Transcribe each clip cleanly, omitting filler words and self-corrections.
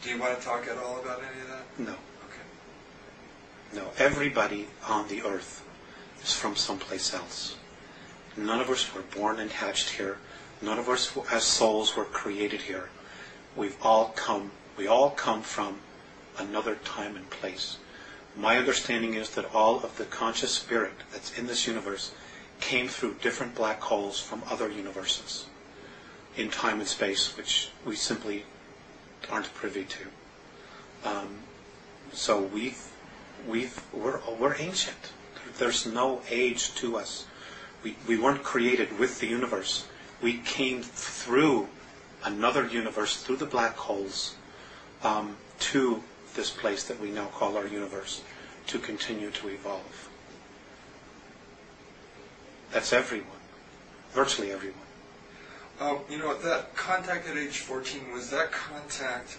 Do you want to talk at all about any of that? No. Okay. No. Everybody on the earth is from someplace else. None of us were born and hatched here. None of us as souls were created here. We all come from another time and place. My understanding is that all of the conscious spirit that's in this universe came through different black holes from other universes in time and space, which we simply aren't privy to. So we're ancient. There's no age to us. We weren't created with the universe. We came through another universe, through the black holes, to this place that we now call our universe, to continue to evolve. That's everyone. Virtually everyone. That contact at age 14, was that contact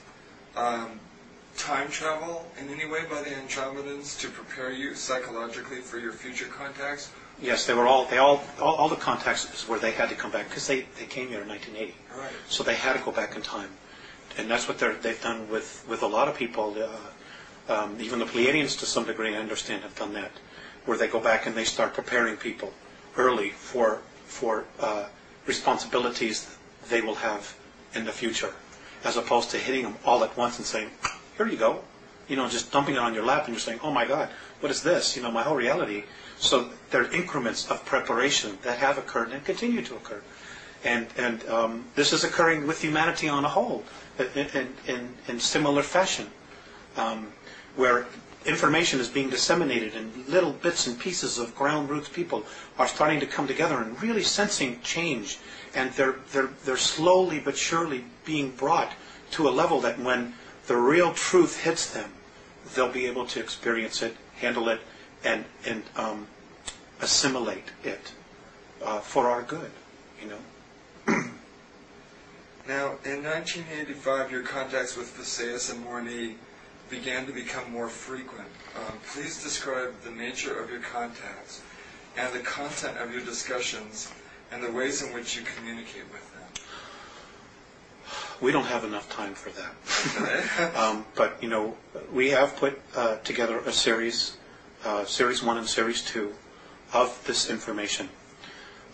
time travel in any way by the Andromedans to prepare you psychologically for your future contacts? Yes, all the contacts is where they had to come back, because they came here in 1980. Right. So they had to go back in time. And that's what they've done with a lot of people. Even the Pleiadians, to some degree, I understand, have done that, where they go back and they start preparing people early for responsibilities they will have in the future, as opposed to hitting them all at once and saying, here you go, just dumping it on your lap, and you're saying, oh my God, what is this? My whole reality. So there are increments of preparation that have occurred and continue to occur. And this is occurring with humanity on a whole, in similar fashion, where information is being disseminated in little bits and pieces of ground roots. People are starting to come together and really sensing change, and they're slowly but surely being brought to a level that when the real truth hits them, they'll be able to experience it, handle it, and assimilate it for our good, Now, in 1985, your contacts with Visayas and Morni began to become more frequent. Please describe the nature of your contacts and the content of your discussions and the ways in which you communicate with them. We don't have enough time for that. Okay. But, we have put together a series 1 and Series 2, of this information.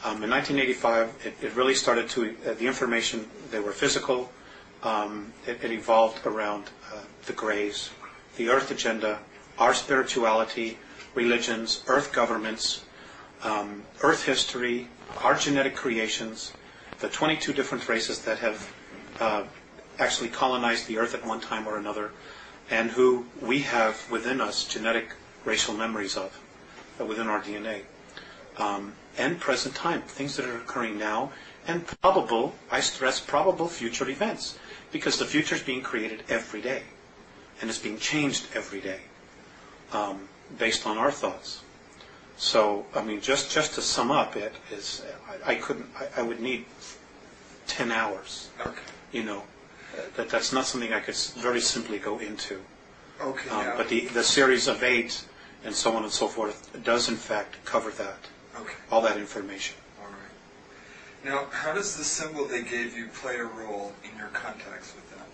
In 1985, it really started to, the information, they were physical. It evolved around the Greys, the Earth agenda, our spirituality, religions, Earth governments, Earth history, our genetic creations, the 22 different races that have actually colonized the Earth at one time or another, and who we have within us genetic racial memories of, within our DNA. And present time, things that are occurring now, and probable, I stress, probable future events, because the future is being created every day, and it's being changed every day, based on our thoughts. So, just to sum up, it is, I would need 10 hours. Okay. That's not something I could very simply go into. Okay. But the series of 8 and so on and so forth does in fact cover that. Okay. All that information. All right. Now, how does the symbol they gave you play a role in your contacts with them?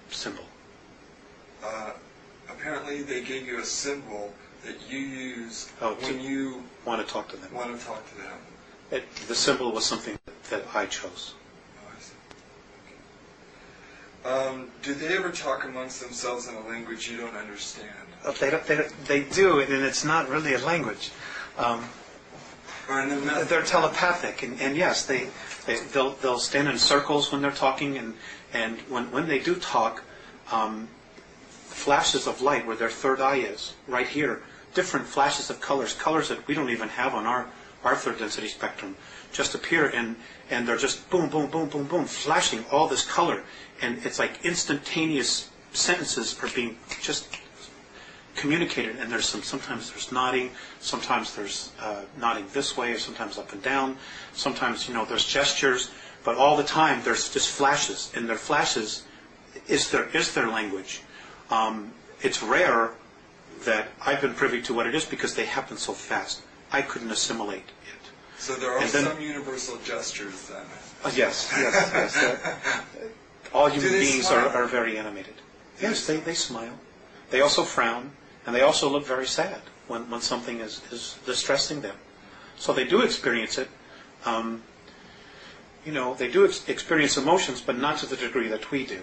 Symbol. Apparently, they gave you a symbol that you use when you want to talk to them. The symbol was something that I chose. Oh, I see. Okay. Do they ever talk amongst themselves in a language you don't understand? They do, and it's not really a language. They're telepathic, and yes, they'll stand in circles when they're talking, and when they do talk, flashes of light where their third eye is, right here, different flashes of colors that we don't even have on our third density spectrum, just appear, and they're just boom, boom, boom, boom, boom, flashing all this color, and it's like instantaneous sentences are being just communicated, and sometimes there's nodding, sometimes there's nodding this way, sometimes up and down, sometimes there's gestures, but all the time there's just flashes, and their flashes is their language. It's rare that I've been privy to what it is because they happen so fast. I couldn't assimilate it. So there are some universal gestures then. Yes. all human they beings smile? are very animated. Yes, they smile. They also frown, and they also look very sad when something is distressing them. So they do experience it. They do experience emotions, but not to the degree that we do.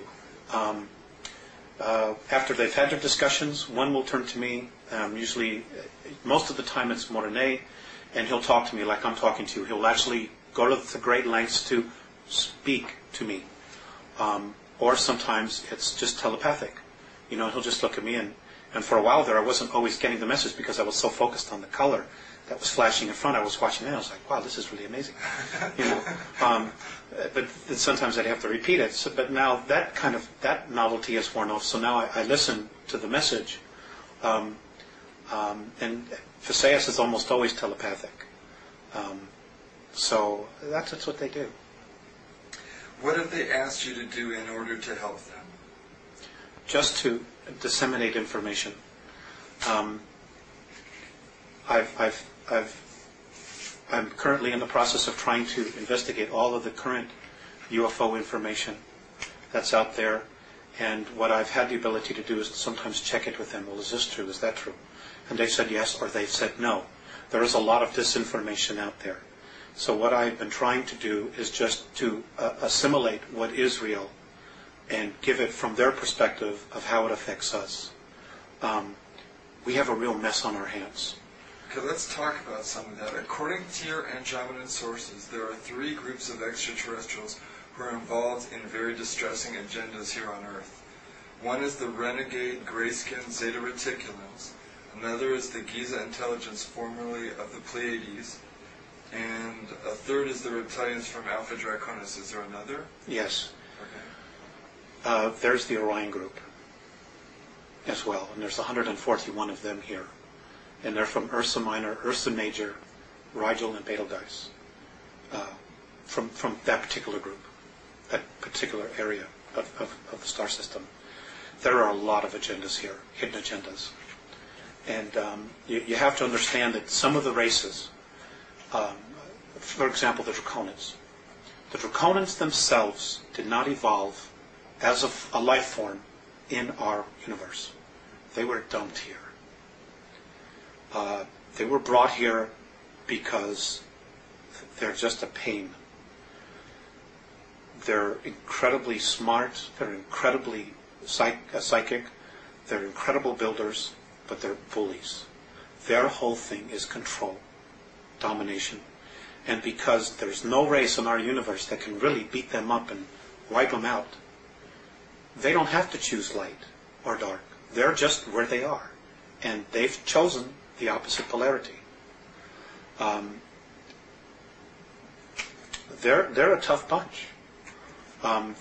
After they've had their discussions, one will turn to me. Usually, most of the time it's Morene, and he'll talk to me like I'm talking to you. He'll actually go to the great lengths to speak to me. Or sometimes it's just telepathic. He'll just look at me, and for a while there I wasn't always getting the message because I was so focused on the color that was flashing in front. I was watching that, I was like, wow, this is really amazing. But sometimes I'd have to repeat it. But now that novelty has worn off, so now I listen to the message. And Visayas is almost always telepathic. So that's what they do. What have they asked you to do in order to help them? Just to disseminate information. I'm currently in the process of trying to investigate all of the current UFO information that's out there, and what I've had the ability to do is to sometimes check it with them. Well, is this true? Is that true? And they've said yes, or they've said no. There is a lot of disinformation out there. So what I've been trying to do is just to assimilate what is real and give it from their perspective of how it affects us. We have a real mess on our hands. Okay, let's talk about some of that. According to your Andromedan sources, there are 3 groups of extraterrestrials who are involved in very distressing agendas here on Earth. One is the renegade grayskin Zeta Reticulans. Another is the Giza intelligence, formerly of the Pleiades. And a third is the Reptilians from Alpha Draconis. Is there another? Yes. Okay. There's the Orion group as well, and there's 141 of them here. And they're from Ursa Minor, Ursa Major, Rigel, and Betelgeuse, from that particular group, that particular area of the star system. There are a lot of agendas here, hidden agendas. And you have to understand that some of the races, for example, the Draconians. The Draconians themselves did not evolve as a life form in our universe. They were dumped here. They were brought here because they're just a pain. They're incredibly smart. They're incredibly psychic. They're incredible builders, but they're bullies. Their whole thing is control, domination. And because there's no race in our universe that can really beat them up and wipe them out, they don't have to choose light or dark. They're just where they are. And they've chosen the opposite polarity. They're a tough bunch.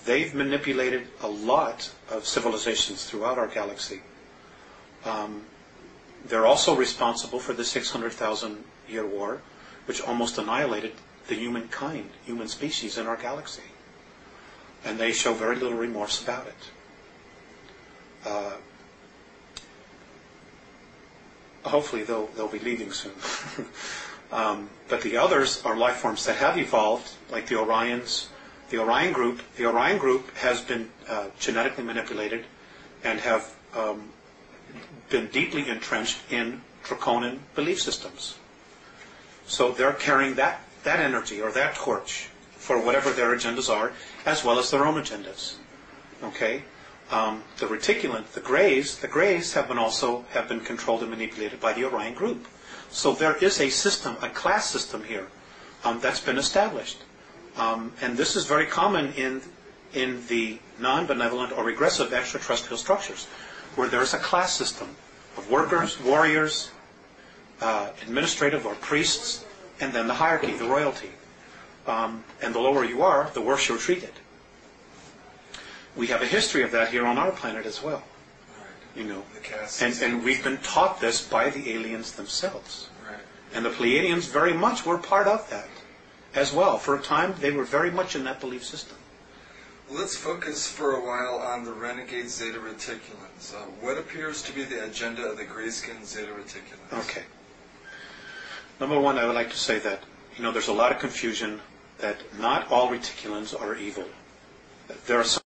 They've manipulated a lot of civilizations throughout our galaxy. They're also responsible for the 600,000-year war, which almost annihilated the human species in our galaxy. And they show very little remorse about it. Hopefully they'll be leaving soon. But the others are life forms that have evolved, like the Orions. The Orion group has been genetically manipulated and have been deeply entrenched in Draconian belief systems. So they're carrying that energy or that torch for whatever their agendas are, as well as their own agendas. Okay? The reticulant, the Greys have been controlled and manipulated by the Orion group. So there is a system, a class system here, that's been established. And this is very common in the non-benevolent or regressive extraterrestrial structures, where there's a class system of workers, warriors, administrative or priests, and then the hierarchy, the royalty. And the lower you are, the worse you're treated. We have a history of that here on our planet as well. You know, and we've been taught this by the aliens themselves. Right. And the Pleiadians very much were part of that as well. For a time, they were very much in that belief system. Well, let's focus for a while on the renegade Zeta Reticulans. What appears to be the agenda of the grayskin Zeta Reticulans? Okay. Number one, I would like to say that, there's a lot of confusion that not all reticulans are evil. There are some